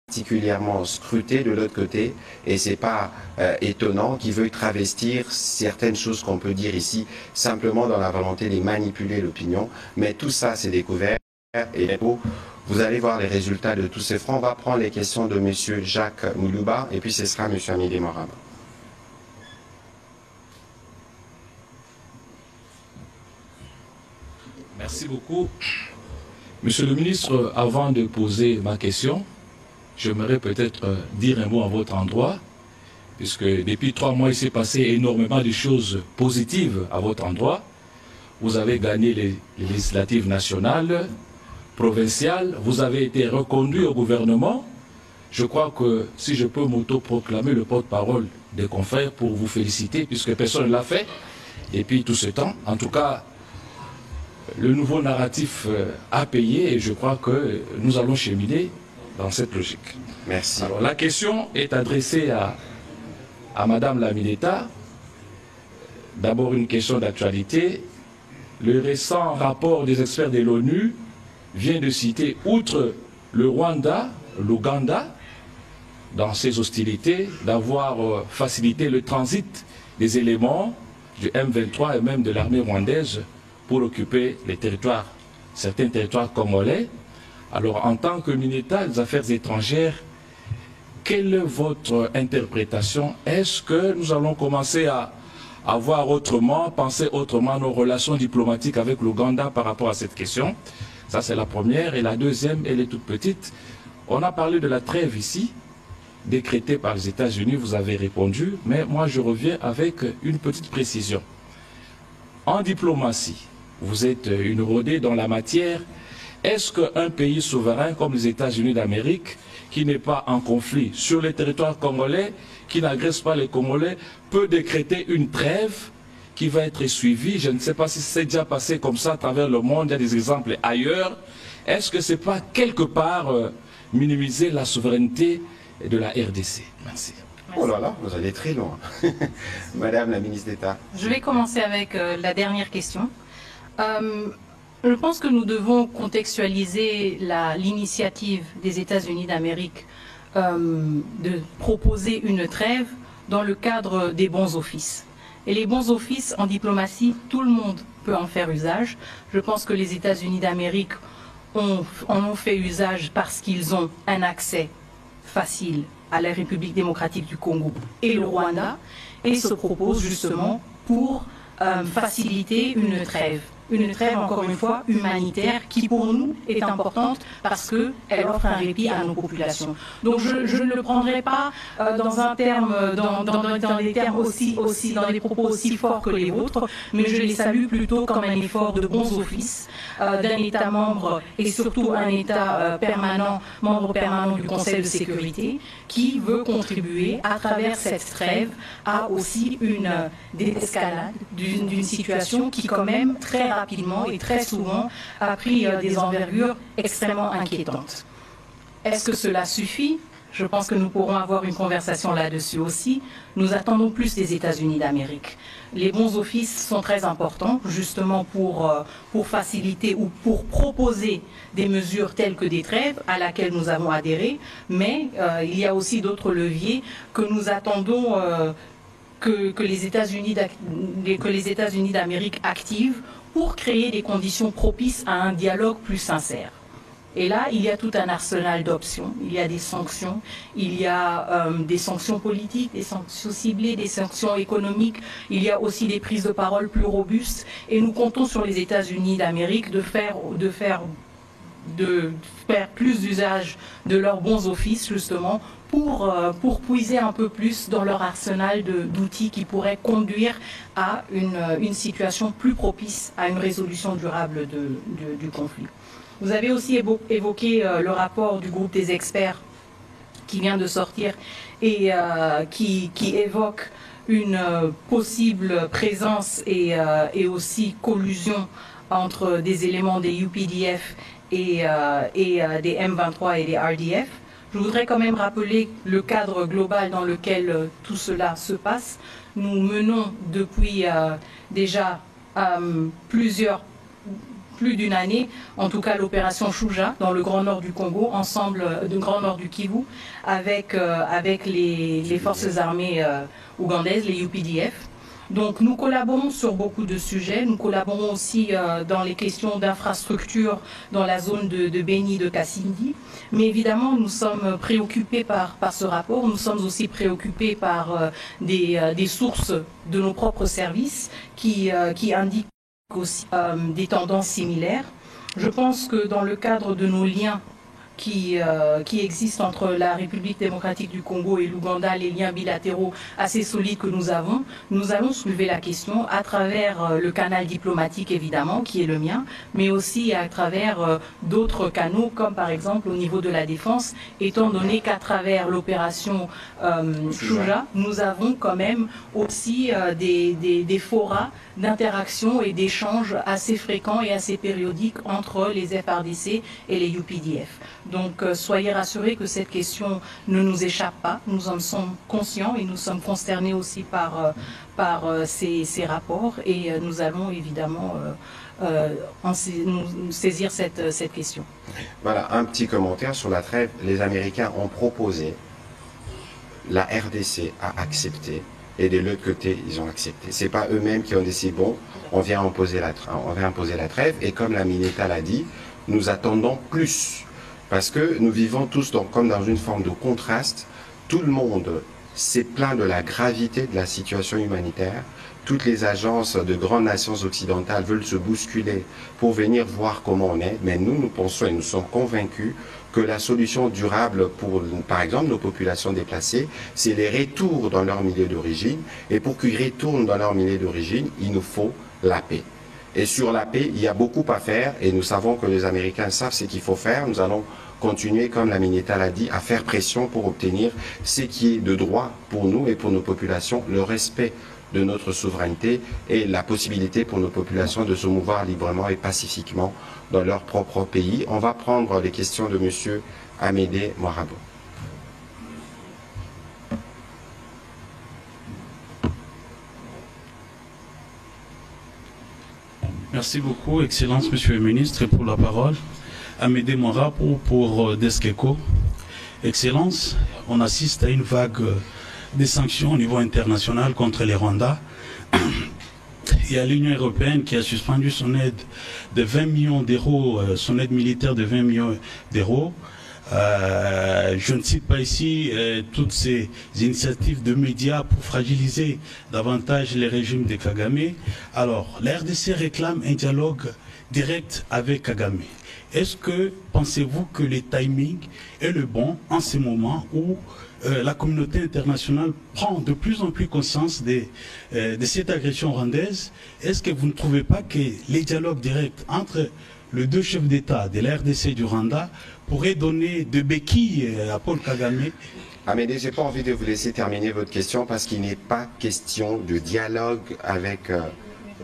Particulièrement scruté de l'autre côté, et c'est pas étonnant qu'il veuille travestir certaines choses qu'on peut dire ici simplement dans la volonté de manipuler l'opinion, mais tout ça c'est découvert et vous allez voir les résultats de tous ces fronts. On va prendre les questions de monsieur Jacques Moulouba et puis ce sera monsieur Amidé Moraba. Merci beaucoup. Monsieur le ministre, avant de poser ma question, j'aimerais peut-être dire un mot à votre endroit, puisque depuis 3 mois, il s'est passé énormément de choses positives à votre endroit. Vous avez gagné les législatives nationales, provinciales, vous avez été reconduit au gouvernement. Je crois que si je peux m'auto-proclamer le porte-parole des confrères pour vous féliciter, puisque personne ne l'a fait, et puis tout ce temps, en tout cas, le nouveau narratif a payé et je crois que nous allons cheminer dans cette logique. Merci. Alors la question est adressée à Madame la ministre d'État. D'abord une question d'actualité. Le récent rapport des experts de l'ONU vient de citer, outre le Rwanda, l'Ouganda, dans ses hostilités, d'avoir facilité le transit des éléments du M23 et même de l'armée rwandaise pour occuper les territoires, certains territoires congolais. Alors, en tant que ministre des Affaires étrangères, quelle est votre interprétation? Est-ce que nous allons commencer à voir autrement, penser autrement nos relations diplomatiques avec l'Ouganda par rapport à cette question? Ça, c'est la première. Et la deuxième, elle est toute petite. On a parlé de la trêve ici, décrétée par les États-Unis, vous avez répondu, mais moi, je reviens avec une petite précision. En diplomatie, vous êtes une rodée dans la matière. Est-ce qu'un pays souverain comme les États-Unis d'Amérique, qui n'est pas en conflit sur le territoire congolais, qui n'agresse pas les Congolais, peut décréter une trêve qui va être suivie? Je ne sais pas si c'est déjà passé comme ça à travers le monde, il y a des exemples ailleurs. Est-ce que ce n'est pas quelque part minimiser la souveraineté de la RDC? Merci. Oh là là, vous allez très loin. Madame la ministre d'État. Je vais commencer avec la dernière question. Je pense que nous devons contextualiser l'initiative des États-Unis d'Amérique de proposer une trêve dans le cadre des bons offices. Et les bons offices en diplomatie, tout le monde peut en faire usage. Je pense que les États-Unis d'Amérique en ont fait usage parce qu'ils ont un accès facile à la République démocratique du Congo et le Rwanda, et se proposent justement pour faciliter une trêve. Une trêve, encore une fois, humanitaire, qui pour nous est importante parce qu'elle offre un répit à nos populations. Donc je ne le prendrai pas dans un terme, dans des termes aussi, dans des propos aussi forts que les vôtres, mais je les salue plutôt comme un effort de bons offices d'un État membre et surtout un État permanent, membre permanent du Conseil de sécurité, qui veut contribuer à travers cette trêve à aussi une désescalade d'une situation qui quand même très rapidement et très souvent a pris des envergures extrêmement inquiétantes. Est-ce que cela suffit? Je pense que nous pourrons avoir une conversation là-dessus aussi. Nous attendons plus des États-Unis d'Amérique. Les bons offices sont très importants, justement pour faciliter ou pour proposer des mesures telles que des trêves à laquelle nous avons adhéré, mais il y a aussi d'autres leviers que nous attendons que les États-Unis d'Amérique activent pour créer des conditions propices à un dialogue plus sincère. Et là, il y a tout un arsenal d'options. Il y a des sanctions, il y a des sanctions politiques, des sanctions ciblées, des sanctions économiques. Il y a aussi des prises de parole plus robustes. Et nous comptons sur les États-Unis d'Amérique de faire plus d'usage de leurs bons offices, justement, pour puiser un peu plus dans leur arsenal d'outils qui pourraient conduire à une situation plus propice à une résolution durable du conflit. Vous avez aussi évoqué le rapport du groupe des experts qui vient de sortir et qui évoque une possible présence et aussi collusion entre des éléments des UPDF et des M23 et des RDF. Je voudrais quand même rappeler le cadre global dans lequel tout cela se passe. Nous menons depuis déjà plus d'une année, en tout cas l'opération Shuja dans le Grand Nord du Congo, ensemble du Grand Nord du Kivu, avec les forces armées ougandaises, les UPDF. Donc nous collaborons sur beaucoup de sujets, nous collaborons aussi dans les questions d'infrastructure dans la zone de Beni, de Kasindi, mais évidemment nous sommes préoccupés par ce rapport, nous sommes aussi préoccupés par des sources de nos propres services qui indiquent aussi des tendances similaires. Je pense que dans le cadre de nos liens qui existent entre la République démocratique du Congo et l'Ouganda, les liens bilatéraux assez solides que nous allons soulever la question à travers le canal diplomatique évidemment, qui est le mien, mais aussi à travers d'autres canaux, comme par exemple au niveau de la défense, étant donné qu'à travers l'opération Shuja, nous avons quand même aussi des forats d'interaction et d'échanges assez fréquents et assez périodiques entre les FRDC et les UPDF. Donc soyez rassurés que cette question ne nous échappe pas, nous en sommes conscients et nous sommes consternés aussi par ces rapports et nous allons évidemment nous saisir cette question. Voilà, un petit commentaire sur la trêve. Les Américains ont proposé, la RDC a accepté, et de l'autre côté, ils ont accepté. Ce n'est pas eux-mêmes qui ont décidé, bon, on vient imposer la trêve, et comme la Mineta l'a dit, nous attendons plus. Parce que nous vivons tous comme dans une forme de contraste. Tout le monde s'est plaint de la gravité de la situation humanitaire. Toutes les agences de grandes nations occidentales veulent se bousculer pour venir voir comment on est. Mais nous pensons et nous sommes convaincus que la solution durable pour, par exemple, nos populations déplacées, c'est les retours dans leur milieu d'origine. Et pour qu'ils retournent dans leur milieu d'origine, il nous faut la paix. Et sur la paix, il y a beaucoup à faire et nous savons que les Américains savent ce qu'il faut faire. Nous allons continuer, comme la Mineta l'a dit, à faire pression pour obtenir ce qui est de droit pour nous et pour nos populations, le respect de notre souveraineté et la possibilité pour nos populations de se mouvoir librement et pacifiquement dans leur propre pays. On va prendre les questions de M. Amédée Moirabo. Merci beaucoup, Excellence, Monsieur le Ministre, pour la parole. Amédée Moirabo pour Desk Echo. Excellence, on assiste à une vague de sanctions au niveau international contre les Rwandais. Il y a l'Union européenne qui a suspendu son aide de 20 millions d'euros, son aide militaire de 20 millions d'euros. Je ne cite pas ici toutes ces initiatives de médias pour fragiliser davantage les régimes de Kagame. Alors, la RDC réclame un dialogue direct avec Kagame. Est-ce que pensez-vous que le timing est le bon en ce moment où la communauté internationale prend de plus en plus conscience de cette agression rwandaise? Est-ce que vous ne trouvez pas que les dialogues directs entre les deux chefs d'État de la RDC et du Rwanda pourraient donner de béquilles à Paul Kagame? Amédée, je n'ai pas envie de vous laisser terminer votre question parce qu'il n'est pas question de dialogue avec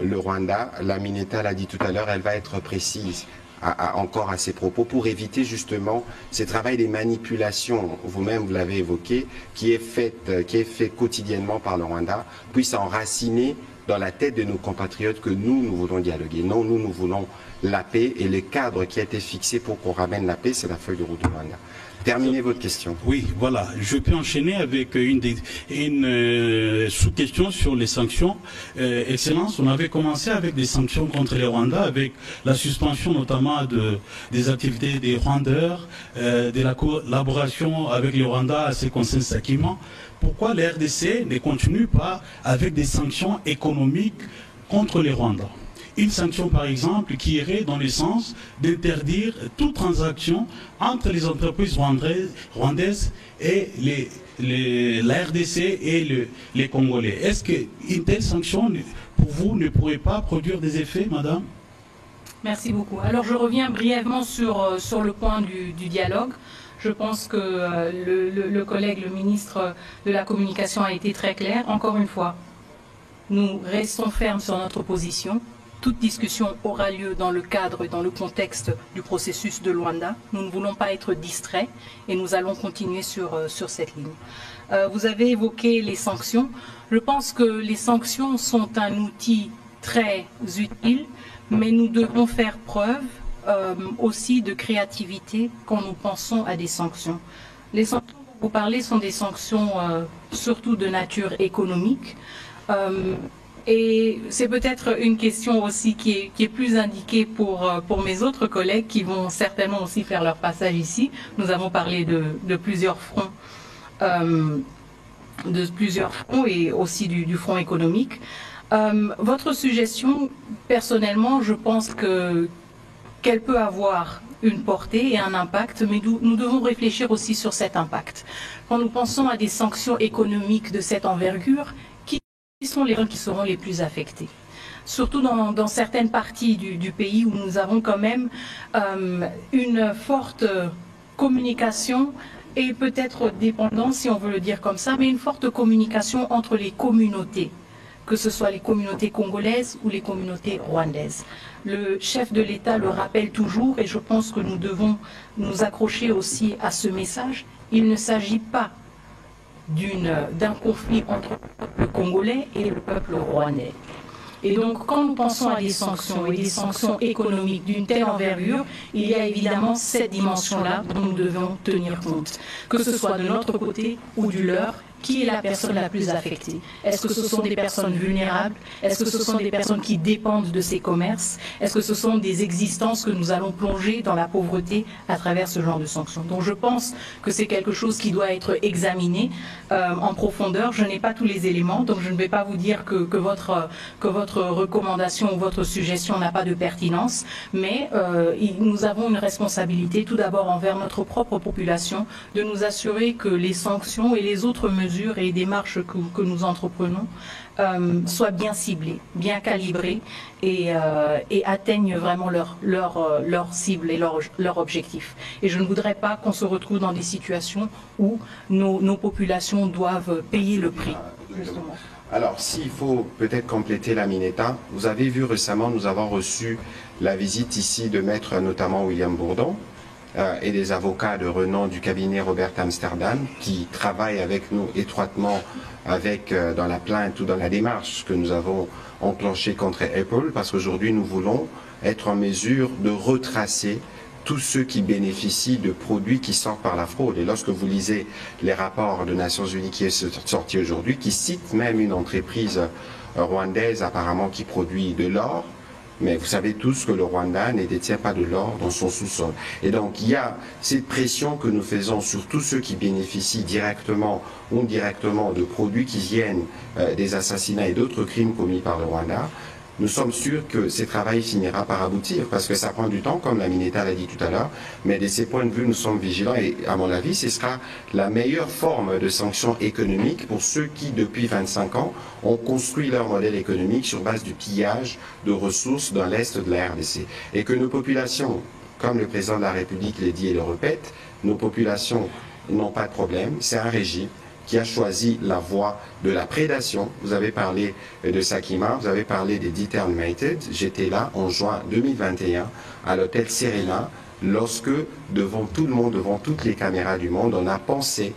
le Rwanda. La Mineta l'a dit tout à l'heure, elle va être précise. encore à ces propos pour éviter justement ce travail des manipulations, vous-même vous l'avez évoqué, qui est fait quotidiennement par le Rwanda, puisse enraciner dans la tête de nos compatriotes que nous voulons dialoguer. Non, nous voulons la paix, et le cadre qui a été fixé pour qu'on ramène la paix, c'est la feuille de route du Rwanda. Terminez votre question. Oui, voilà. Je peux enchaîner avec une sous-question sur les sanctions. Excellence, on avait commencé avec des sanctions contre les Rwandais, avec la suspension notamment des activités des Rwandeurs, de la collaboration avec le Rwanda à ses conseils Sakima. Pourquoi la RDC ne continue pas avec des sanctions économiques contre les Rwandais? Une sanction, par exemple, qui irait dans le sens d'interdire toute transaction entre les entreprises rwandaises et la RDC et les Congolais. Est-ce qu'une telle sanction, pour vous, ne pourrait pas produire des effets, madame? Merci beaucoup. Alors, je reviens brièvement sur le point du dialogue. Je pense que le collègue, le ministre de la Communication a été très clair. Encore une fois, nous restons fermes sur notre position. Toute discussion aura lieu dans le cadre et dans le contexte du processus de Luanda. Nous ne voulons pas être distraits et nous allons continuer sur cette ligne. Vous avez évoqué les sanctions. Je pense que les sanctions sont un outil très utile, mais nous devons faire preuve aussi de créativité quand nous pensons à des sanctions. Les sanctions dont vous parlez sont des sanctions surtout de nature économique. Et c'est peut-être une question aussi qui est plus indiquée pour mes autres collègues qui vont certainement aussi faire leur passage ici. Nous avons parlé de plusieurs fronts, et aussi du front économique. Votre suggestion, personnellement, je pense qu'elle peut avoir une portée et un impact, mais nous devons réfléchir aussi sur cet impact. Quand nous pensons à des sanctions économiques de cette envergure, qui sont les gens qui seront les plus affectés? Surtout dans certaines parties du pays où nous avons quand même une forte communication et peut-être dépendance, si on veut le dire comme ça, mais une forte communication entre les communautés, que ce soit les communautés congolaises ou les communautés rwandaises. Le chef de l'État le rappelle toujours, et je pense que nous devons nous accrocher aussi à ce message. Il ne s'agit pas d'un conflit entre le peuple congolais et le peuple rwandais. Et donc, quand nous pensons à des sanctions et des sanctions économiques d'une telle envergure, il y a évidemment cette dimension-là dont nous devons tenir compte, que ce soit de notre côté ou du leur. Qui est la personne la plus affectée? Est-ce que ce sont des personnes vulnérables? Est-ce que ce sont des personnes qui dépendent de ces commerces? Est-ce que ce sont des existences que nous allons plonger dans la pauvreté à travers ce genre de sanctions? Donc je pense que c'est quelque chose qui doit être examiné en profondeur. Je n'ai pas tous les éléments, donc je ne vais pas vous dire que votre recommandation ou votre suggestion n'a pas de pertinence, mais nous avons une responsabilité tout d'abord envers notre propre population de nous assurer que les sanctions et les autres mesures et les démarches que nous entreprenons soient bien ciblées, bien calibrées et atteignent vraiment leur cible et leur objectif. Et je ne voudrais pas qu'on se retrouve dans des situations où nos populations doivent payer le prix, justement. Alors, s'il faut peut-être compléter la Mineta, vous avez vu récemment, nous avons reçu la visite ici de maître notamment William Bourdon, et des avocats de renom du cabinet Robert Amsterdam qui travaillent avec nous étroitement dans la plainte ou dans la démarche que nous avons enclenchée contre Apple, parce qu'aujourd'hui nous voulons être en mesure de retracer tous ceux qui bénéficient de produits qui sortent par la fraude. Et lorsque vous lisez les rapports des Nations Unies qui est sorti aujourd'hui, qui cite même une entreprise rwandaise apparemment qui produit de l'or, mais vous savez tous que le Rwanda ne détient pas de l'or dans son sous-sol. Et donc il y a cette pression que nous faisons sur tous ceux qui bénéficient directement ou indirectement de produits qui viennent des assassinats et d'autres crimes commis par le Rwanda. Nous sommes sûrs que ce travail finira par aboutir, parce que ça prend du temps, comme la Mineta l'a dit tout à l'heure, mais de ces points de vue, nous sommes vigilants et, à mon avis, ce sera la meilleure forme de sanction économique pour ceux qui, depuis 25 ans, ont construit leur modèle économique sur base du pillage de ressources dans l'Est de la RDC. Et que nos populations, comme le président de la République l'a dit et le répète, nos populations n'ont pas de problème, c'est un régime. qui a choisi la voie de la prédation. Vous avez parlé de Sakima, vous avez parlé des Determinated. J'étais là en juin 2021 à l'hôtel Serena, lorsque, devant tout le monde, devant toutes les caméras du monde, on a pensé,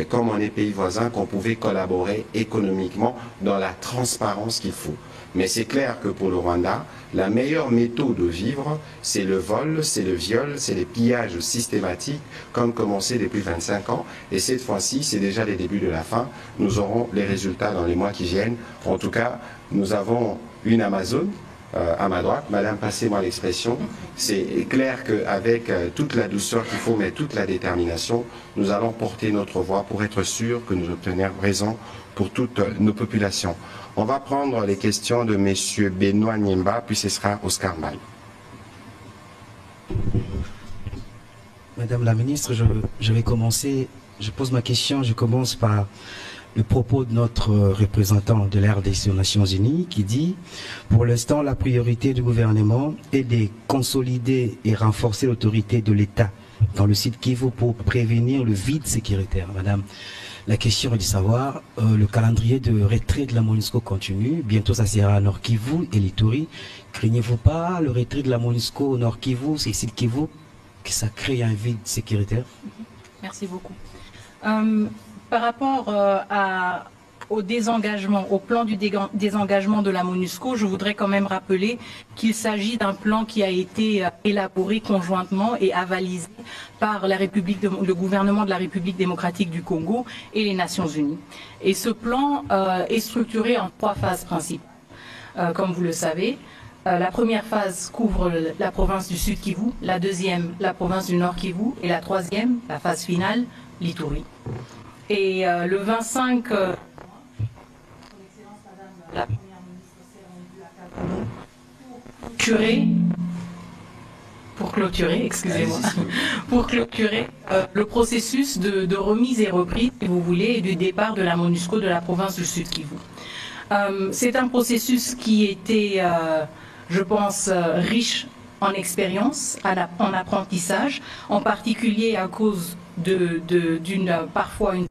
comme on est pays voisin, qu'on pouvait collaborer économiquement dans la transparence qu'il faut. Mais c'est clair que pour le Rwanda, la meilleure méthode de vivre, c'est le vol, c'est le viol, c'est les pillages systématiques, comme commencé depuis 25 ans. Et cette fois-ci, c'est déjà les débuts de la fin. Nous aurons les résultats dans les mois qui viennent. En tout cas, nous avons une Amazon à ma droite. Madame, passez-moi l'expression. C'est clair qu'avec toute la douceur qu'il faut, mais toute la détermination, nous allons porter notre voix pour être sûrs que nous obtenions raison pour toutes nos populations. On va prendre les questions de M. Benoît Niemba, puis ce sera Oscar Mbal. Madame la ministre, je vais commencer, je pose ma question, je commence par le propos de notre représentant de l'RDC aux Nations Unies qui dit « Pour l'instant, la priorité du gouvernement est de consolider et renforcer l'autorité de l'État dans le site Kivu pour prévenir le vide sécuritaire. » Madame, la question est de savoir, le calendrier de retrait de la MONUSCO continue, bientôt ça sera à Nord Kivu et l'Ituri. Craignez-vous pas le retrait de la MONUSCO au Nord Kivu, c'est ici Kivu, que ça crée un vide sécuritaire? Merci beaucoup. Par rapport au désengagement, au plan du désengagement de la MONUSCO, je voudrais quand même rappeler qu'il s'agit d'un plan qui a été élaboré conjointement et avalisé par le gouvernement de la République démocratique du Congo et les Nations Unies. Et ce plan est structuré en 3 phases principales. Comme vous le savez, la première phase couvre la province du Sud Kivu, la deuxième, la province du Nord Kivu, et la troisième, la phase finale, l'Ituri. Et le 25, son Excellence Madame la Première ministre s'est rendue à Kaboul pour clôturer le processus de remise et reprise, si vous voulez, et du départ de la MONUSCO de la province du Sud Kivu. C'est un processus qui était, je pense, riche en expérience, en apprentissage, en particulier à cause parfois une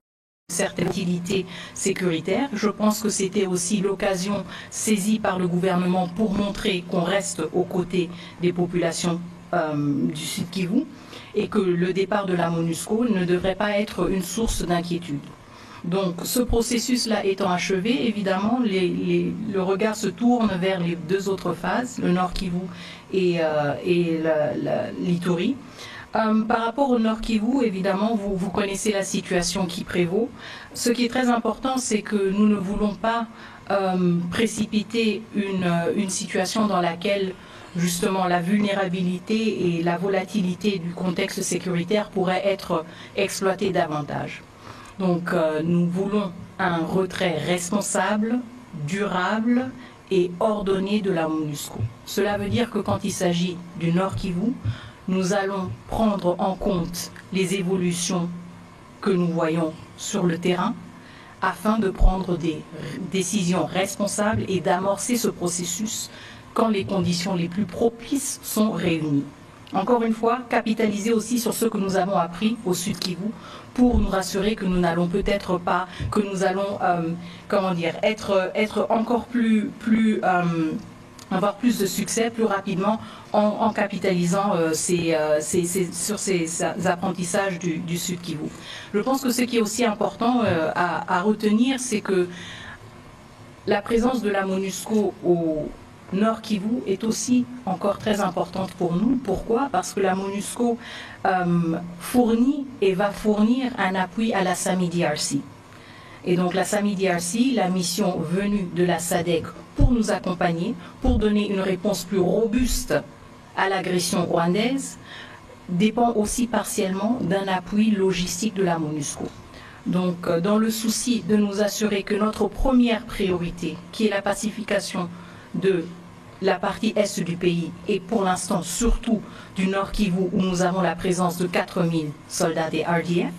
certaine utilité sécuritaire. Je pense que c'était aussi l'occasion saisie par le gouvernement pour montrer qu'on reste aux côtés des populations du Sud Kivu et que le départ de la MONUSCO ne devrait pas être une source d'inquiétude. Donc ce processus-là étant achevé, évidemment, le regard se tourne vers les 2 autres phases, le Nord Kivu et l'Ituri. Par rapport au Nord Kivu, évidemment, vous connaissez la situation qui prévaut. Ce qui est très important, c'est que nous ne voulons pas précipiter une situation dans laquelle, justement, la vulnérabilité et la volatilité du contexte sécuritaire pourraient être exploitées davantage. Donc, nous voulons un retrait responsable, durable et ordonné de la MONUSCO. Cela veut dire que quand il s'agit du Nord Kivu, nous allons prendre en compte les évolutions que nous voyons sur le terrain afin de prendre des décisions responsables et d'amorcer ce processus quand les conditions les plus propices sont réunies. Encore une fois, capitaliser aussi sur ce que nous avons appris au Sud Kivu pour nous rassurer que nous n'allons peut-être pas, que nous allons, être encore avoir plus de succès plus rapidement en capitalisant sur ces apprentissages du Sud Kivu. Je pense que ce qui est aussi important à retenir, c'est que la présence de la MONUSCO au Nord Kivu est aussi encore très importante pour nous. Pourquoi? Parce que la MONUSCO fournit et va fournir un appui à la SAMI-DRC. Et donc la SAMI-DRC, la mission venue de la SADC pour nous accompagner, pour donner une réponse plus robuste à l'agression rwandaise, dépend aussi partiellement d'un appui logistique de la MONUSCO. Donc dans le souci de nous assurer que notre première priorité, qui est la pacification de la partie est du pays et pour l'instant surtout du Nord Kivu où nous avons la présence de 4000 soldats des RDF,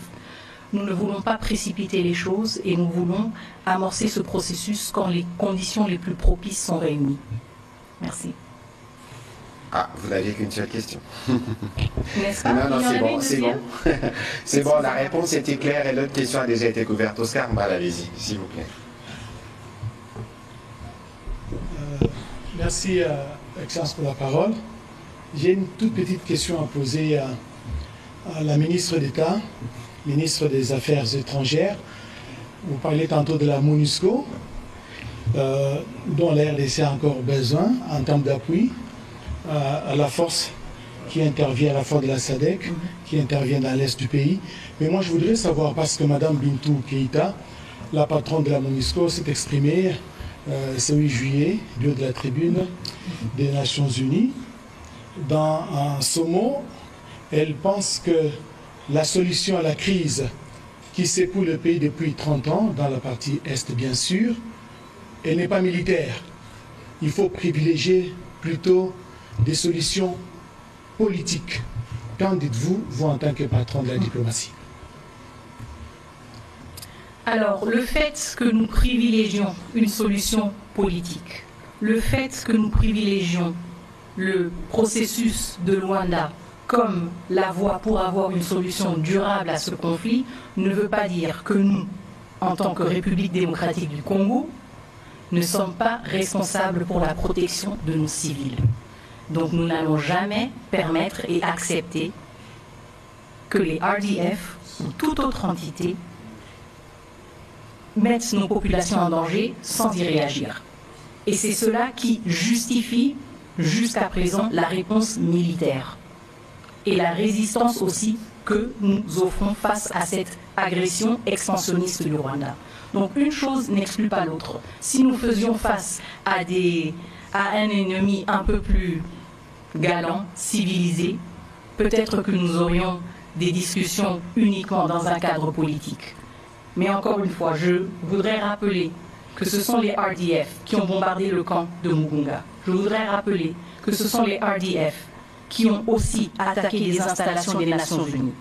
nous ne voulons pas précipiter les choses et nous voulons amorcer ce processus quand les conditions les plus propices sont réunies. Merci. Ah, vous n'aviez qu'une seule question. N'est-ce pas? Non, Il y en c'est avait bon, une c'est deuxième? bon. C'est bon, la réponse était claire et l'autre question a déjà été couverte. Oscar Mbal, allez-y, s'il vous plaît. Merci, Excellence, pour la parole. J'ai une toute petite question à poser à la ministre d'État, ministre des Affaires étrangères. Vous parlez tantôt de la MONUSCO, dont la RDC a encore besoin en termes d'appui à la force qui intervient, à la fois de la SADC, qui intervient dans l'est du pays. Mais moi, je voudrais savoir, parce que Mme Bintou Keïta, la patronne de la MONUSCO, s'est exprimée ce 8 juillet, lieu de la tribune des Nations Unies. Dans ce mot, elle pense que la solution à la crise qui secoue le pays depuis 30 ans, dans la partie Est bien sûr, elle n'est pas militaire. Il faut privilégier plutôt des solutions politiques. Qu'en dites-vous, vous, en tant que patron de la diplomatie? Alors, le fait que nous privilégions une solution politique, le fait que nous privilégions le processus de Luanda comme la voie pour avoir une solution durable à ce conflit, ne veut pas dire que nous, en tant que République démocratique du Congo, ne sommes pas responsables pour la protection de nos civils. Donc nous n'allons jamais permettre et accepter que les RDF ou toute autre entité mettent nos populations en danger sans y réagir. Et c'est cela qui justifie jusqu'à présent la réponse militaire et la résistance aussi que nous offrons face à cette agression expansionniste du Rwanda. Donc une chose n'exclut pas l'autre. Si nous faisions face à un ennemi un peu plus galant, civilisé, peut-être que nous aurions des discussions uniquement dans un cadre politique. Mais encore une fois, je voudrais rappeler que ce sont les RDF qui ont bombardé le camp de Mugunga. Je voudrais rappeler que ce sont les RDF qui ont aussi attaqué les installations des Nations Unies,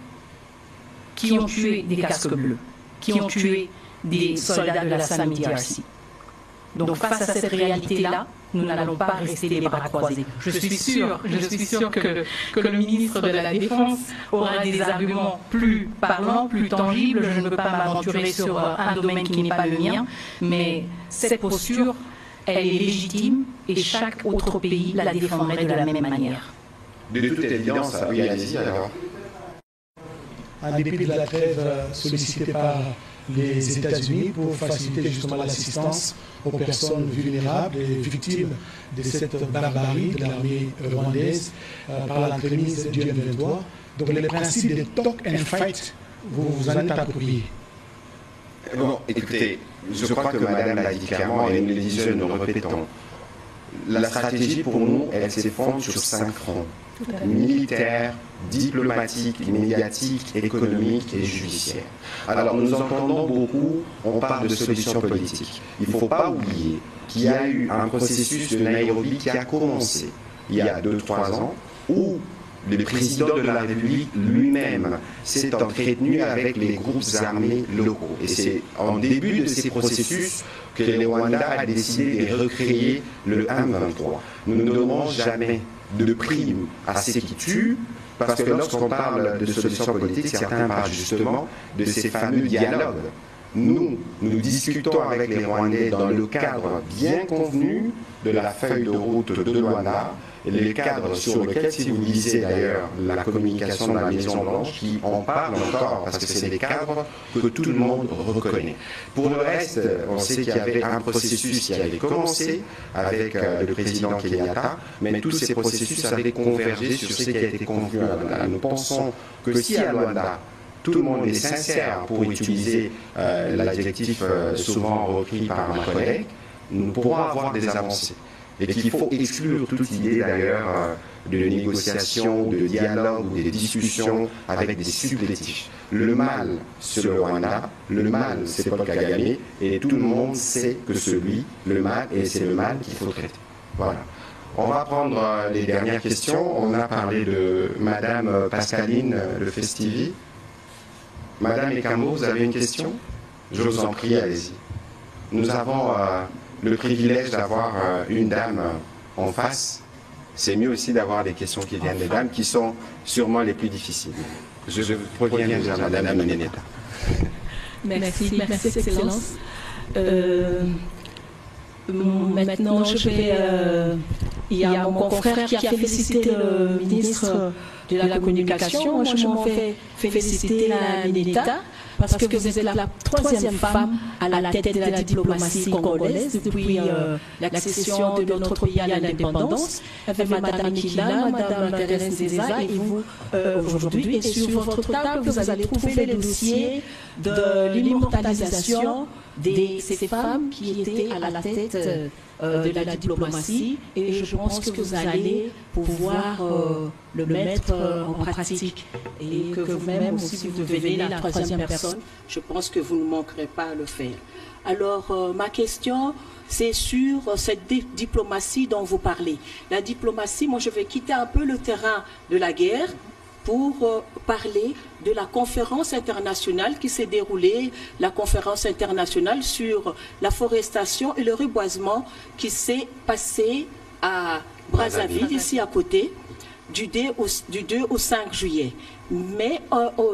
qui ont tué des casques bleus, qui ont tué des soldats de la SAMI DRC. Donc face à cette réalité-là, nous n'allons pas rester les bras croisés. Je suis sûre que le ministre de la Défense aura des arguments plus parlants, plus tangibles. Je ne peux pas m'aventurer sur un domaine qui n'est pas le mien, mais cette posture, elle est légitime et chaque autre pays la défendrait de la même manière. De toute évidence, oui, allez-y alors. En dépit de la trêve sollicitée par les États-Unis pour faciliter justement l'assistance aux personnes vulnérables et victimes de cette barbarie de l'armée rwandaise par l'entremise du M23. Donc le principe de talk and fight, vous en êtes approprié. Bon, écoutez, je crois que Madame l'a dit clairement et nous le disons, nous le répétons. La stratégie pour nous, elle s'effondre sur 5 fronts. Militaire, diplomatique, médiatique, économique et judiciaire. Alors nous entendons beaucoup, on parle de solutions politiques. Il ne faut pas oublier qu'il y a eu un processus de Nairobi qui a commencé il y a 2-3 ans où le président de la République lui-même s'est entretenu avec les groupes armés locaux. Et c'est en début de ces processus que le Rwanda a décidé de recréer le M23. Nous ne donnerons jamais de prime à ceux qui tuent, parce que lorsqu'on parle de solutions politiques, certains parlent justement de ces fameux dialogues. Nous discutons avec les Rwandais dans le cadre bien convenu de la feuille de route de Luanda, et les cadres sur lesquels, si vous lisez d'ailleurs la communication de la Maison-Blanche, qui en parle encore, parce que c'est des cadres que tout le monde reconnaît. Pour le reste, on sait qu'il y avait un processus qui avait commencé avec le président Kenyatta, mais tous ces processus avaient convergé sur ce qui a été convenu à Luanda. Nous pensons que si à Luanda, tout le monde est sincère pour utiliser l'adjectif souvent repris par ma collègue, nous pourrons avoir des avancées. Et qu'il faut exclure toute idée d'ailleurs de négociation, de dialogue ou de discussion avec des supplétifs. Le mal, c'est le Rwanda, le mal, c'est Paul Kagame, et tout le monde sait que le mal, et c'est le mal qu'il faut traiter. Voilà. On va prendre les dernières questions. On a parlé de Madame Pascaline Le Festivi. Madame Ekambo, vous avez une question? Je vous en prie, allez-y. Nous avons le privilège d'avoir une dame en face, c'est mieux aussi d'avoir des questions qui viennent des dames, qui sont sûrement les plus difficiles. Je reviens déjà à Madame Mineta. Merci, Excellence. Maintenant, il y a mon confrère qui a félicité le ministre de la Communication. Moi, je m'en fais féliciter la Mineta parce que vous êtes la troisième femme à la tête de la diplomatie congolaise depuis l'accession de notre pays à l'indépendance, avec Madame Nikila, Madame Thérèse Nzeza et vous aujourd'hui. Et sur votre table, vous allez trouver le dossier de l'immortalisation de ces femmes qui étaient à la tête de la diplomatie, et je pense que vous allez pouvoir le mettre en pratique et que vous-même aussi vous devenez la troisième personne. Je pense que vous ne manquerez pas à le faire. Alors ma question, c'est sur cette diplomatie dont vous parlez. La diplomatie, moi je vais quitter un peu le terrain de la guerre pour parler de la conférence internationale qui s'est déroulée, la conférence internationale sur la forestation et le reboisement qui s'est passée à Brazzaville, ici à côté, du 2 au 5 juillet. Mais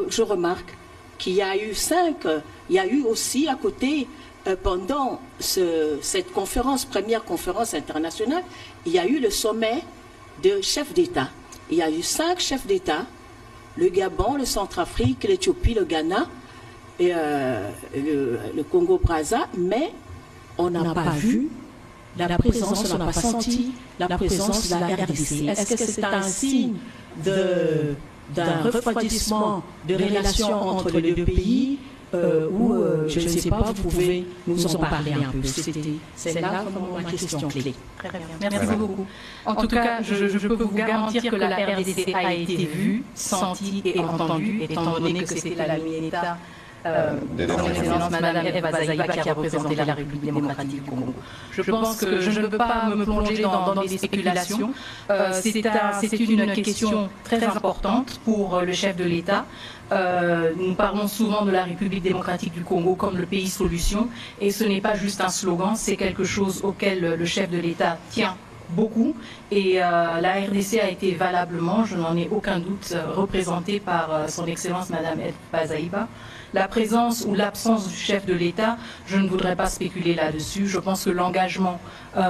je remarque qu'il y a eu aussi à côté, pendant cette conférence, première conférence internationale, il y a eu le sommet de chefs d'État. Il y a eu 5 chefs d'État, le Gabon, le Centrafrique, l'Éthiopie, le Ghana, et le Congo-Brazza, mais on n'a pas vu la présence, on n'a pas senti la présence de la RDC. Est-ce que c'est un signe d'un refroidissement de relations entre les deux pays ou je ne sais pas, vous pouvez nous en parler un peu. C'est là vraiment ma question clé. Très bien. Merci beaucoup. En tout cas, je peux vous garantir que la RDC a été vue, sentie et entendue, étant donné que c'était la Mineta son Excellence Madame Eva Zaïba qui a représenté la République démocratique du Congo. Je pense que je ne peux pas me plonger dans des spéculations. C'est une question très importante pour le chef de l'État. Nous parlons souvent de la République démocratique du Congo comme le pays solution, et ce n'est pas juste un slogan, c'est quelque chose auquel le chef de l'État tient beaucoup, et la RDC a été valablement, je n'en ai aucun doute, représentée par son Excellence Madame Eva Zaïba. La présence ou l'absence du chef de l'État, je ne voudrais pas spéculer là-dessus. Je pense que l'engagement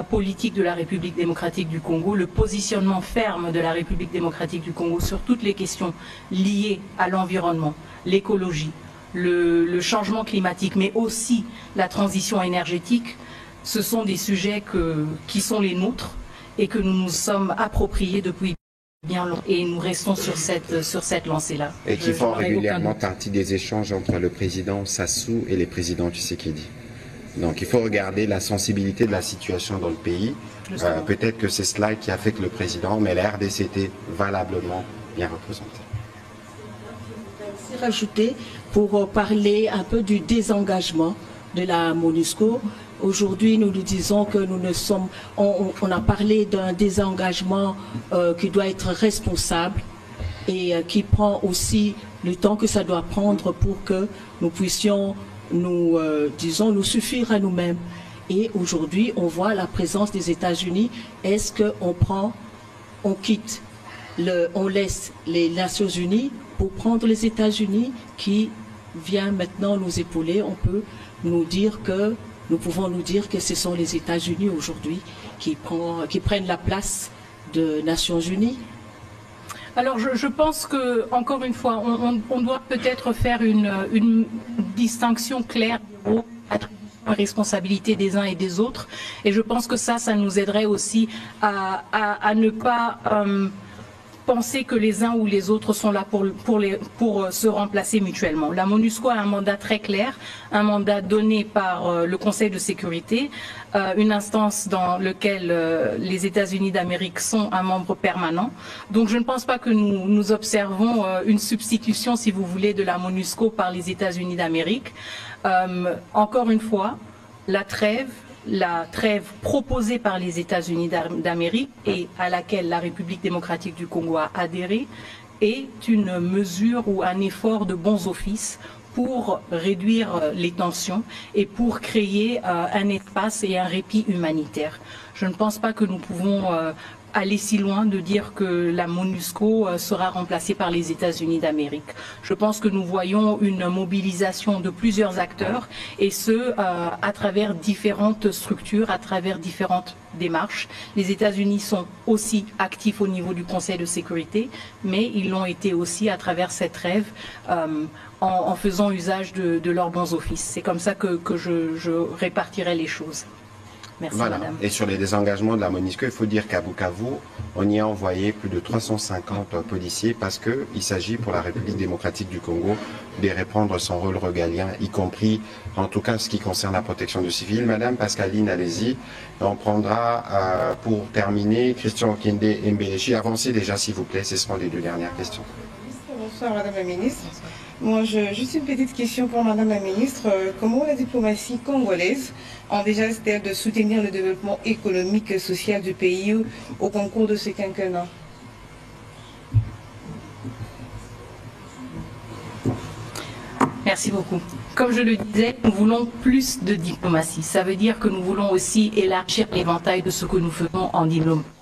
politique de la République démocratique du Congo, le positionnement ferme de la République démocratique du Congo sur toutes les questions liées à l'environnement, l'écologie, le changement climatique, mais aussi la transition énergétique, ce sont des sujets qui sont les nôtres et que nous nous sommes appropriés depuis bien long, et nous restons sur cette lancée-là. Et qui font régulièrement partie des échanges entre le président Sassou et les présidents Tshisekedi. Donc il faut regarder la sensibilité de la situation dans le pays. Peut-être que c'est cela qui a fait que le président, mais la RDC était valablement bien représentée. Je vais rajouter pour parler un peu du désengagement de la MONUSCO. Aujourd'hui, nous nous disons que nous ne sommes... On a parlé d'un désengagement qui doit être responsable et qui prend aussi le temps que ça doit prendre pour que nous puissions, nous suffire à nous-mêmes. Et aujourd'hui, on voit la présence des États-Unis. Est-ce on laisse les Nations Unies pour prendre les États-Unis qui vient maintenant nous épauler? Nous pouvons nous dire que ce sont les États-Unis aujourd'hui qui prennent la place des Nations Unies. Alors je pense que, encore une fois, on doit peut-être faire une distinction claire des rôles, attributions et responsabilités des uns et des autres. Et je pense que ça nous aiderait aussi à ne pas penser que les uns ou les autres sont là pour se remplacer mutuellement. La MONUSCO a un mandat très clair, un mandat donné par le Conseil de sécurité, une instance dans laquelle les États-Unis d'Amérique sont un membre permanent. Donc je ne pense pas que nous observons une substitution, si vous voulez, de la MONUSCO par les États-Unis d'Amérique. Encore une fois, la trêve proposée par les États-Unis d'Amérique et à laquelle la République démocratique du Congo a adhéré est une mesure ou un effort de bons offices pour réduire les tensions et pour créer un espace et un répit humanitaire. Je ne pense pas que nous pouvons aller si loin de dire que la MONUSCO sera remplacée par les États-Unis d'Amérique. Je pense que nous voyons une mobilisation de plusieurs acteurs et ce, à travers différentes structures, à travers différentes démarches. Les États-Unis sont aussi actifs au niveau du Conseil de sécurité, mais ils l'ont été aussi à travers cette trêve en faisant usage de leurs bons offices. C'est comme ça que je répartirai les choses. Merci, voilà. madame. Et sur les désengagements de la MONUSCO, il faut dire qu'à Bukavu, on y a envoyé plus de 350 policiers parce qu'il s'agit pour la République démocratique du Congo de reprendre son rôle régalien, y compris en tout cas ce qui concerne la protection du civil. Madame Pascaline, allez-y. On prendra pour terminer Christian Okende et Mbelechi. Avancez déjà s'il vous plaît, ce seront les deux dernières questions. Bonsoir Madame la Ministre. Moi, juste une petite question pour Madame la Ministre. Comment la diplomatie congolaise envisage-t-elle de soutenir le développement économique et social du pays au concours de ce quinquennat? Merci beaucoup. Comme je le disais, nous voulons plus de diplomatie. Ça veut dire que nous voulons aussi élargir l'éventail de ce que nous faisons en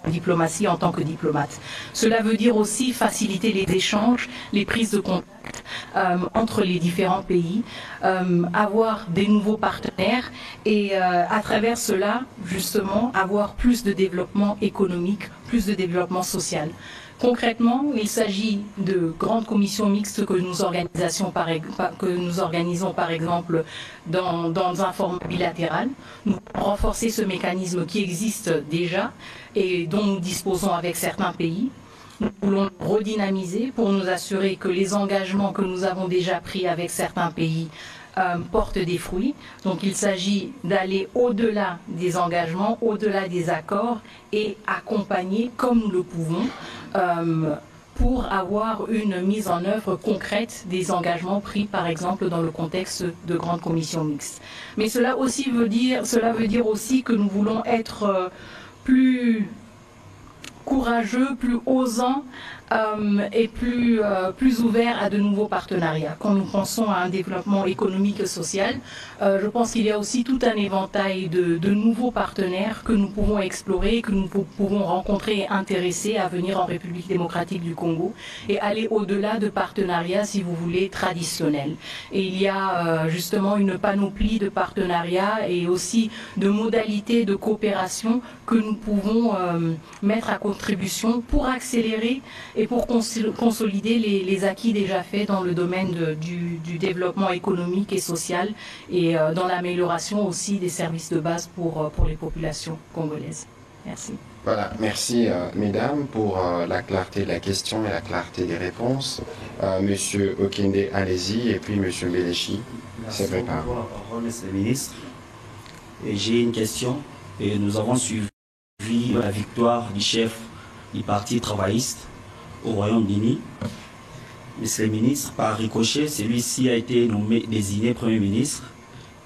diplomatie en tant que diplomate. Cela veut dire aussi faciliter les échanges, les prises de contact entre les différents pays, avoir des nouveaux partenaires et à travers cela, justement, avoir plus de développement économique, plus de développement social. Concrètement, il s'agit de grandes commissions mixtes que nous organisons par exemple dans un format bilatéral. Nous voulons renforcer ce mécanisme qui existe déjà et dont nous disposons avec certains pays. Nous voulons redynamiser pour nous assurer que les engagements que nous avons déjà pris avec certains pays portent des fruits. Donc il s'agit d'aller au-delà des engagements, au-delà des accords et accompagner comme nous le pouvons pour avoir une mise en œuvre concrète des engagements pris par exemple dans le contexte de grandes commissions mixtes. Mais cela veut dire aussi que nous voulons être plus courageux, plus osants et plus ouverts à de nouveaux partenariats. Quand nous pensons à un développement économique et social, je pense qu'il y a aussi tout un éventail de nouveaux partenaires que nous pouvons explorer, que nous pouvons rencontrer et intéresser à venir en République démocratique du Congo et aller au-delà de partenariats, si vous voulez, traditionnels. Et il y a justement une panoplie de partenariats et aussi de modalités de coopération que nous pouvons mettre à contribution pour accélérer et pour consolider les acquis déjà faits dans le domaine du développement économique et social et dans l'amélioration aussi des services de base pour les populations congolaises. Merci. Voilà, merci mesdames pour la clarté de la question et la clarté des réponses. Monsieur Okende, allez-y, et puis Monsieur Mbelechi, c'est préparé. Merci pour la parole, Monsieur le ministre. J'ai une question. Et nous avons suivi la victoire du chef du Parti travailliste au Royaume-Uni. Monsieur le ministre, par ricochet, celui-ci a été désigné Premier ministre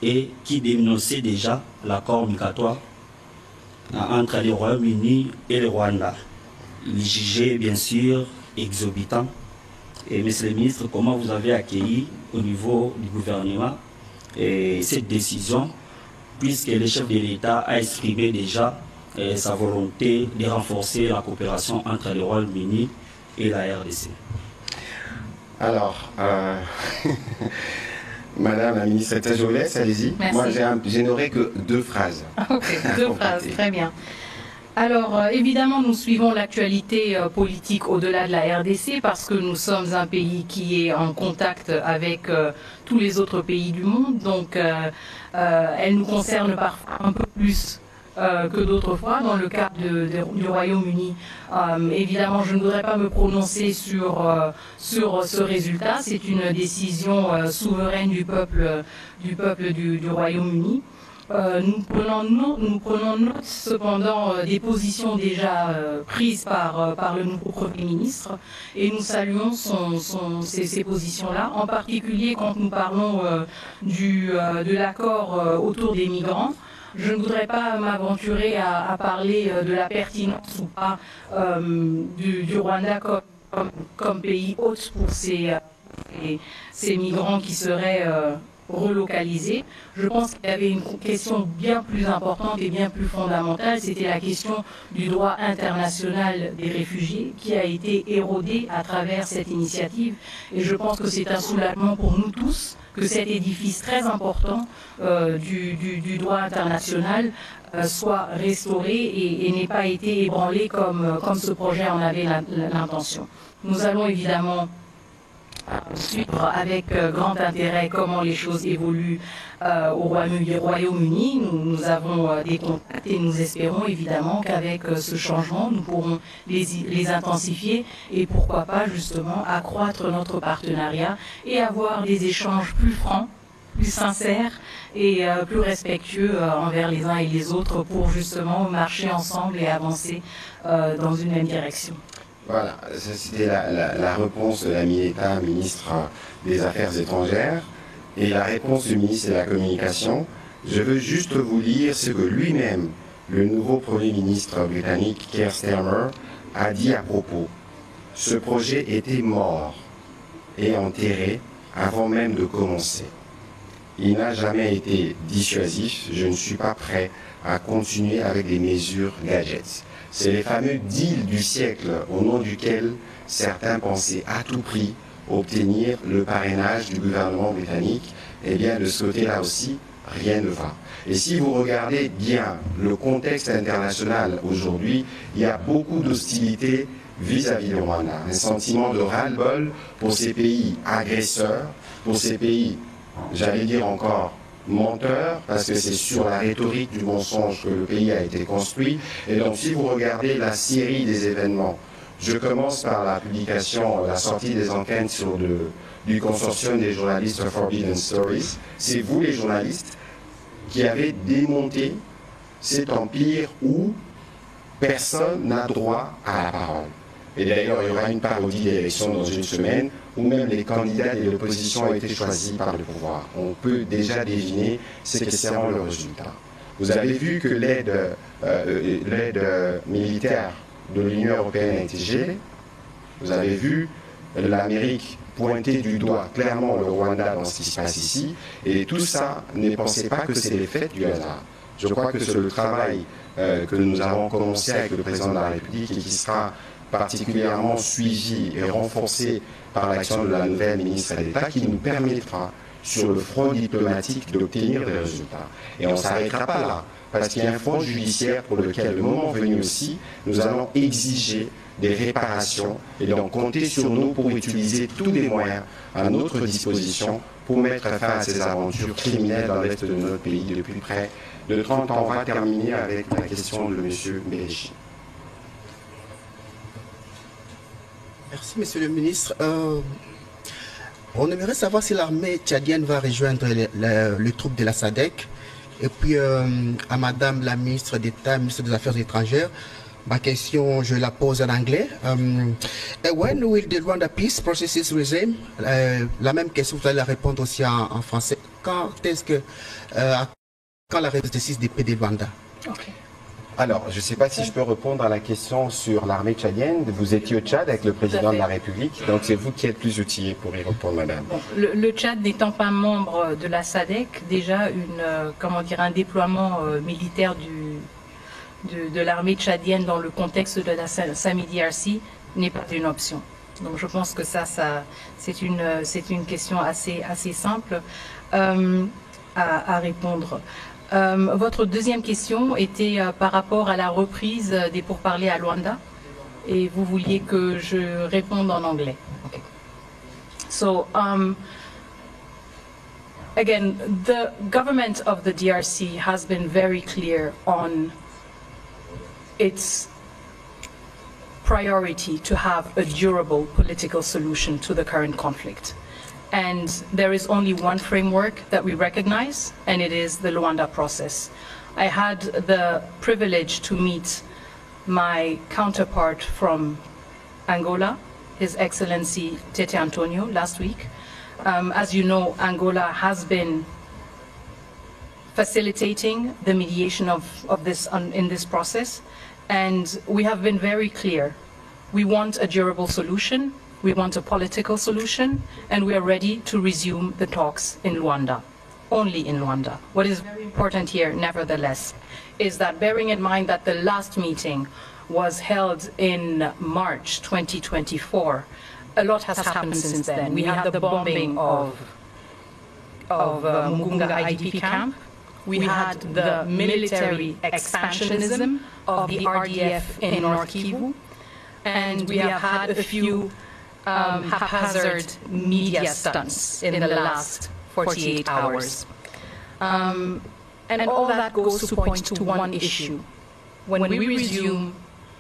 et qui dénonçait déjà l'accord migratoire entre le Royaume-Uni et le Rwanda. Il jugeait bien sûr exorbitant. Et monsieur le ministre, comment vous avez accueilli au niveau du gouvernement cette décision, puisque le chef de l'État a exprimé déjà sa volonté de renforcer la coopération entre le Royaume-Uni et la RDC. Alors, Madame la ministre, je vous laisse, allez-y. Moi, je n'aurai que 2 phrases. Ok, 2 phrases, très bien. Alors, évidemment, nous suivons l'actualité politique au-delà de la RDC parce que nous sommes un pays qui est en contact avec tous les autres pays du monde. Donc, elle nous concerne parfois un peu plus que d'autres fois. Dans le cas du Royaume-Uni, évidemment, je ne voudrais pas me prononcer sur ce résultat. C'est une décision souveraine du peuple du Royaume-Uni. Nous prenons note cependant des positions déjà prises par le nouveau Premier ministre et nous saluons ces positions-là, en particulier quand nous parlons de l'accord autour des migrants. Je ne voudrais pas m'aventurer à parler de la pertinence ou pas du Rwanda comme pays hôte pour ces migrants qui seraient relocalisés. Je pense qu'il y avait une question bien plus importante et bien plus fondamentale, c'était la question du droit international des réfugiés qui a été érodé à travers cette initiative. Et je pense que c'est un soulagement pour nous tous que cet édifice très important du droit international soit restauré et n'ait pas été ébranlé comme ce projet en avait l'intention. Nous allons évidemment suivre avec grand intérêt comment les choses évoluent au Royaume-Uni. Nous avons des contacts et nous espérons évidemment qu'avec ce changement, nous pourrons les intensifier et pourquoi pas justement accroître notre partenariat et avoir des échanges plus francs, plus sincères et plus respectueux envers les uns et les autres pour justement marcher ensemble et avancer dans une même direction. Voilà, c'était la réponse de la Mineta, ministre des Affaires étrangères, et la réponse du ministre de la Communication. Je veux juste vous lire ce que lui-même, le nouveau Premier ministre britannique, Keir Starmer, a dit à propos. Ce projet était mort et enterré avant même de commencer. Il n'a jamais été dissuasif, je ne suis pas prêt à continuer avec des mesures gadgets. C'est les fameux deals du siècle au nom duquel certains pensaient à tout prix obtenir le parrainage du gouvernement britannique. Eh bien, de ce côté-là aussi, rien ne va. Et si vous regardez bien le contexte international aujourd'hui, il y a beaucoup d'hostilité vis-à-vis du Rwanda. Un sentiment de ras-le-bol pour ces pays agresseurs, pour ces pays, j'allais dire encore, menteur, parce que c'est sur la rhétorique du mensonge que le pays a été construit. Et donc, si vous regardez la série des événements, je commence par la publication, la sortie des enquêtes du consortium des journalistes Forbidden Stories. C'est vous, les journalistes, qui avez démonté cet empire où personne n'a droit à la parole. Et d'ailleurs, il y aura une parodie d'élection dans une semaine où même les candidats de l'opposition ont été choisis par le pouvoir. On peut déjà deviner ce que sera le résultat. Vous avez vu que l'aide militaire de l'Union européenne a été gelée. Vous avez vu l'Amérique pointer du doigt clairement le Rwanda dans ce qui se passe ici. Et tout ça, ne pensez pas que c'est l'effet du hasard. Je crois que c'est le travail que nous avons commencé avec le président de la République et qui sera particulièrement suivi et renforcé par l'action de la nouvelle ministre d'État qui nous permettra, sur le front diplomatique, d'obtenir des résultats. Et on ne s'arrêtera pas là, parce qu'il y a un front judiciaire pour lequel, le moment venu aussi, nous allons exiger des réparations et donc compter sur nous pour utiliser tous les moyens à notre disposition pour mettre fin à ces aventures criminelles dans l'est de notre pays depuis près de 30 ans. On va terminer avec la question de M. Mbelechi. Merci, Monsieur le ministre. On aimerait savoir si l'armée tchadienne va rejoindre les troupes de la SADC. Et puis, à Madame la ministre d'État, ministre des Affaires étrangères, ma question, je la pose en anglais. When will the Rwanda peace processes resume? La même question, vous allez la répondre aussi en français. Quand est-ce que, quand la réussite des pays de Rwanda? Okay. Alors, je ne sais pas si je peux répondre à la question sur l'armée tchadienne. Vous étiez au Tchad avec le président de la République, donc c'est vous qui êtes plus outillé pour y répondre, madame. Bon, le Tchad n'étant pas membre de la SADC, déjà un déploiement militaire de l'armée tchadienne dans le contexte de la SAMI-DRC n'est pas une option. Donc je pense que ça c'est une question assez simple à répondre. Votre deuxième question était par rapport à la reprise des pourparlers à Luanda et vous vouliez que je réponde en anglais. Okay. So, again, the government of the DRC has been very clear on its priority to have a durable political solution to the current conflict. And there is only one framework that we recognize, and it is the Luanda process. I had the privilege to meet my counterpart from Angola, His Excellency Tete Antonio, last week. As you know, Angola has been facilitating the mediation of this in this process, and we have been very clear. We want a durable solution. We want a political solution, and we are ready to resume the talks in Luanda. only in Luanda. What is very important here, nevertheless, is that bearing in mind that the last meeting was held in March 2024, a lot has happened since then. We had the bombing of Mugunga IDP camp. We had the military expansionism of the RDF in North Kivu. And we have had a few haphazard media stunts in the last 48 hours. And all that goes to point to one issue. When we resume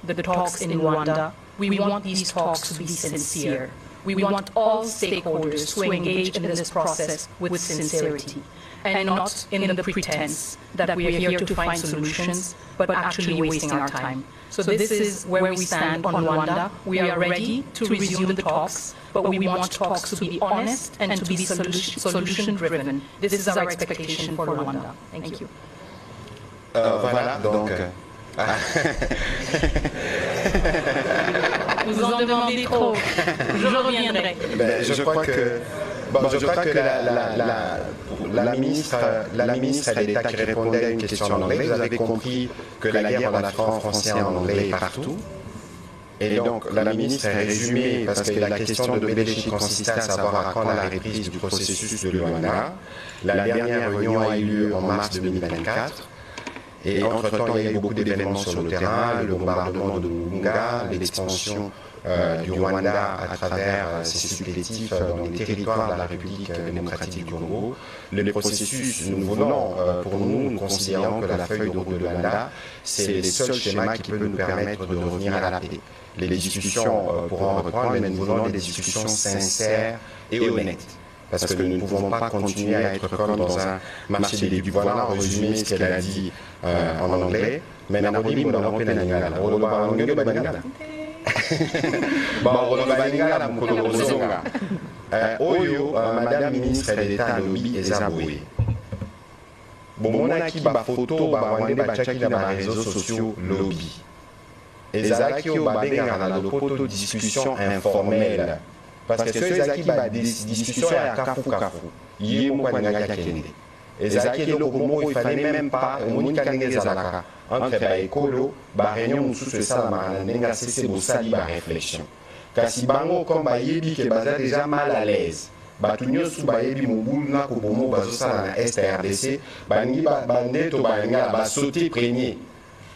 the talks in Luanda, we want these talks to be sincere. We want all stakeholders to engage in this process with sincerity and not in the pretense that we are here to find solutions, but actually wasting our time. So this is where we stand on Luanda. We are ready to resume the talks, but we want talks to be honest and to be solution-driven. This is our expectation for Luanda. Thank you. Voilà, donc... Vous en demandez trop. Je reviendrai. Je crois que la ministre d'État qui répondait à une question en anglais, vous avez compris que la guerre en français et en anglais est partout. Et donc la ministre a résumé, parce que la question de Belechi consistait à savoir à quand la reprise du processus de Luanda. La dernière réunion a eu lieu en mars 2024. Et entre-temps, il y a eu beaucoup d'événements sur le terrain, le bombardement de Mugunga, l'expansion du Rwanda à travers ses supplétifs dans les territoires de la République démocratique du Congo. Le processus, nous venons, pour nous, nous considérons que la feuille de route de Luanda, c'est le seul schéma qui peut nous permettre de revenir à la paix. Les discussions pourront reprendre, mais nous voulons des discussions sincères et honnêtes. Parce que nous ne pouvons pas continuer à être comme dans un marché des légumes. Voilà en résumé ce qu'elle a dit en anglais. Mais Oyo, Madame ministre d'État lobby ezaboué. Bomonaki ba photo ba wande ba chaki na ba réseaux sociaux lobby. Ezaki o ba benga na lopoto discussion informelle. Parce que ceux qui ont des discussions à Kafu, ils ont des discussions. Et il fallait même pas entre l'écolo, la réunion sous ça, c'est pour ça la réflexion. Car si Bango comme Bayebi qui est déjà mal à l'aise, Batunyo sous Bayebi Moboul na Kobomo Bazosa na STRDC, Bangi Bandeto Banga va sauter premier.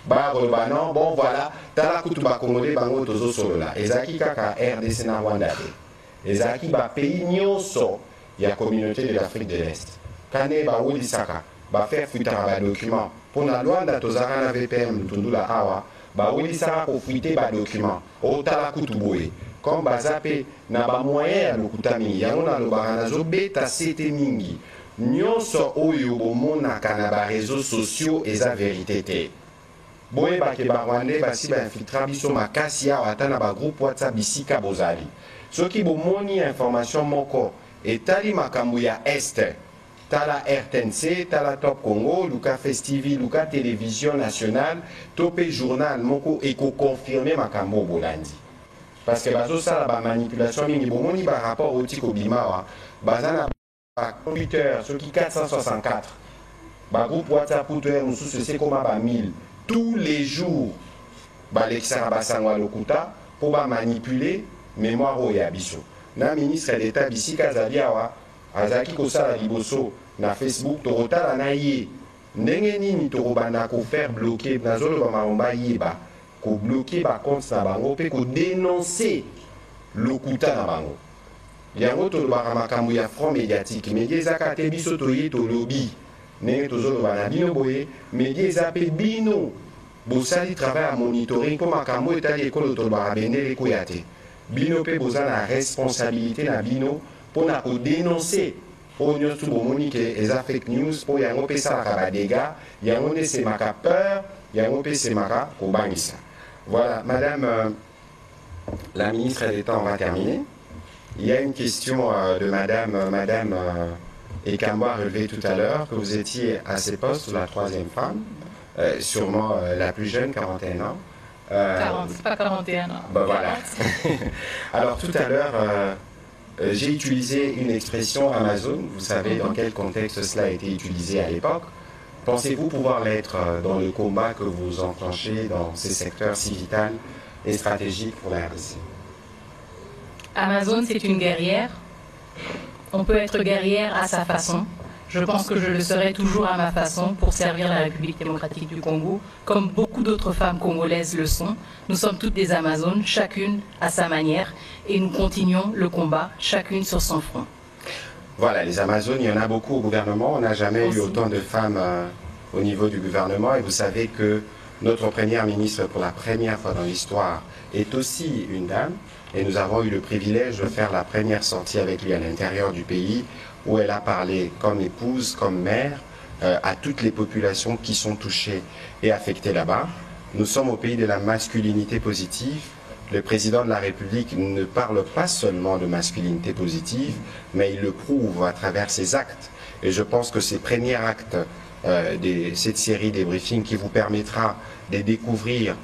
Non, bon voilà, Talakutu Bakomode Bango Tozo Solola, Ezaki Kaka RDC na Rwanda. Ezaki ba pays nyonso ya communauté de l'Afrique de l'Est. Kane ba wolisaka ba faire fuiter ba document pour la Luanda tozaka na VPM tundula awa ba wolisaka ko fuiter ba document o tala kutuboye comme bazape na ba moyen ya lokutami yango na lobaka na zo beta sete mingi nyonso oyo bomona kana ba réseaux sociaux eza vérité te. Boye ba ke ba Rwandais basi ba infiltra biso makasi ya atana ba groupe WhatsApp bisika bozali. Ce qui bomoni information moko et tali makambu ya Est, tala RTNC, tala Top Congo, Luka Festivi, Luka Télévision Nationale, Topé Journal moko et ko confirmer makambu bolandi. Parce que bazo ça la manipulation mingi bomoni ba rapport au tiko bimawa, bazana ba computer, ce qui 464, ba groupe WhatsApp Twitter nous c'est comme ba 1000 tous les jours, ba l'extra basangwa lokuta pour ba manipuler mémoire au yabiso. Na ministre d'État bisi kazaliawa azaki kosala liboso na Facebook torotala na ye ndenge nini torobana ko faire bloquer nazolo ba maomba yeba ko bloquer ba compte na bango pe ko dénoncer lokuta na bango. Yango to ba makambu ya front médiatique média zakate biso toyi to lobby ndenge tozolo ba na bino boye média zape bino bosali travail à monitoring pour makambu etali ekolo to ba bendele ko yate. Bino pe boza la responsabilité na bino pour na dénoncer au nyos tout bomoni que les fake news pour yango pe ça ka dégâts yango ne c'est maka peur yango pe c'est maka ko bangisa. Voilà, madame la ministre d'État, on va terminer. Il y a une question de madame Ekamwa relevée tout à l'heure que vous étiez à ces postes, la troisième femme, sûrement la plus jeune, 41 ans. 40, pas 41 ans. Ben voilà. Alors tout à l'heure, J'ai utilisé une expression Amazon, vous savez dans quel contexte cela a été utilisé à l'époque. Pensez-vous pouvoir l'être dans le combat que vous enclenchez dans ces secteurs si vitaux et stratégiques pour la RDC? Amazon, c'est une guerrière. On peut être guerrière à sa façon. Je pense que je le serai toujours à ma façon pour servir la République démocratique du Congo, comme beaucoup d'autres femmes congolaises le sont. Nous sommes toutes des Amazones, chacune à sa manière, et nous continuons le combat, chacune sur son front. Voilà, les Amazones, il y en a beaucoup au gouvernement. On n'a jamais eu autant de femmes au niveau du gouvernement. Et vous savez que notre première ministre, pour la première fois dans l'histoire, est aussi une dame. Et nous avons eu le privilège de faire la première sortie avec lui à l'intérieur du pays, où elle a parlé comme épouse, comme mère, à toutes les populations qui sont touchées et affectées là-bas. Nous sommes au pays de la masculinité positive. Le président de la République ne parle pas seulement de masculinité positive, mais il le prouve à travers ses actes. Et je pense que ces premiers actes de cette série des briefings qui vous permettra de découvrir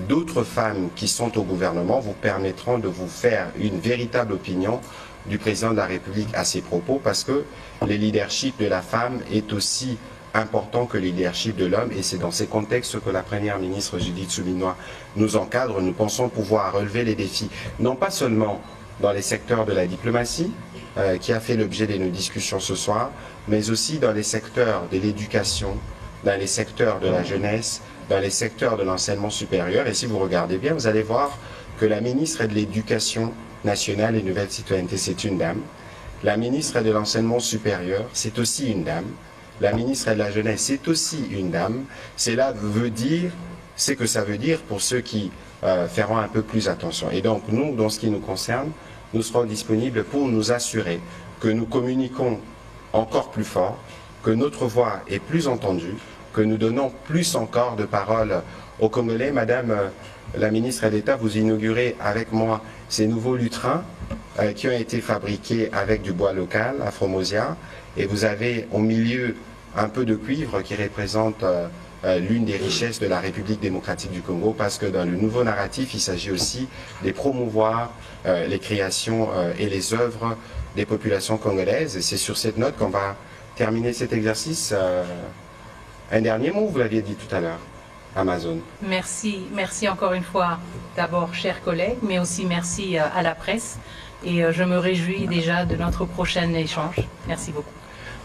d'autres femmes qui sont au gouvernement vous permettront de vous faire une véritable opinion du président de la République à ses propos, parce que le leadership de la femme est aussi important que le leadership de l'homme, et c'est dans ces contextes que la première ministre Judith Suminwa nous encadre. Nous pensons pouvoir relever les défis, non pas seulement dans les secteurs de la diplomatie, qui a fait l'objet de nos discussions ce soir, mais aussi dans les secteurs de l'éducation, dans les secteurs de la jeunesse, dans les secteurs de l'enseignement supérieur. Et si vous regardez bien, vous allez voir que la ministre de l'Éducation nationale et nouvelle citoyenneté, c'est une dame. La ministre de l'enseignement supérieur, c'est aussi une dame. La ministre de la jeunesse, c'est aussi une dame. Cela veut dire, c'est que ça veut dire pour ceux qui feront un peu plus attention. Et donc nous, dans ce qui nous concerne, nous serons disponibles pour nous assurer que nous communiquons encore plus fort, que notre voix est plus entendue, que nous donnons plus encore de paroles aux Congolais. Madame la ministre d'État, vous inaugurez avec moi ces nouveaux lutrins qui ont été fabriqués avec du bois local, Afromosia, et vous avez au milieu un peu de cuivre qui représente l'une des richesses de la République démocratique du Congo, parce que dans le nouveau narratif, il s'agit aussi de promouvoir les créations et les œuvres des populations congolaises. Et c'est sur cette note qu'on va terminer cet exercice. Un dernier mot, vous l'aviez dit tout à l'heure, Amazon. Merci encore une fois, d'abord, chers collègues, mais aussi merci à la presse. Et je me réjouis déjà de notre prochain échange. Merci beaucoup.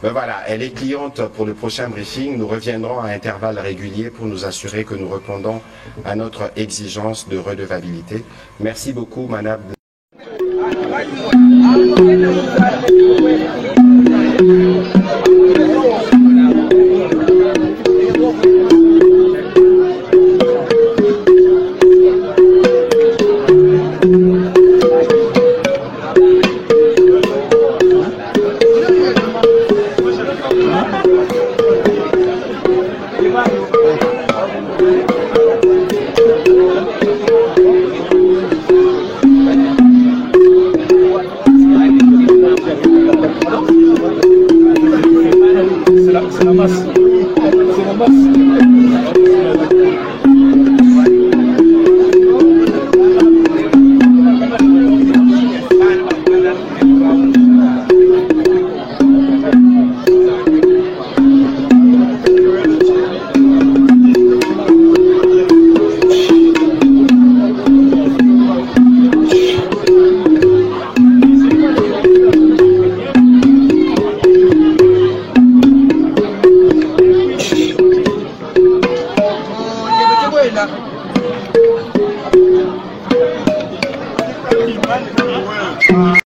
Ben voilà, elle est cliente pour le prochain briefing. Nous reviendrons à intervalles réguliers pour nous assurer que nous répondons à notre exigence de redevabilité. Merci beaucoup, Madame. Là.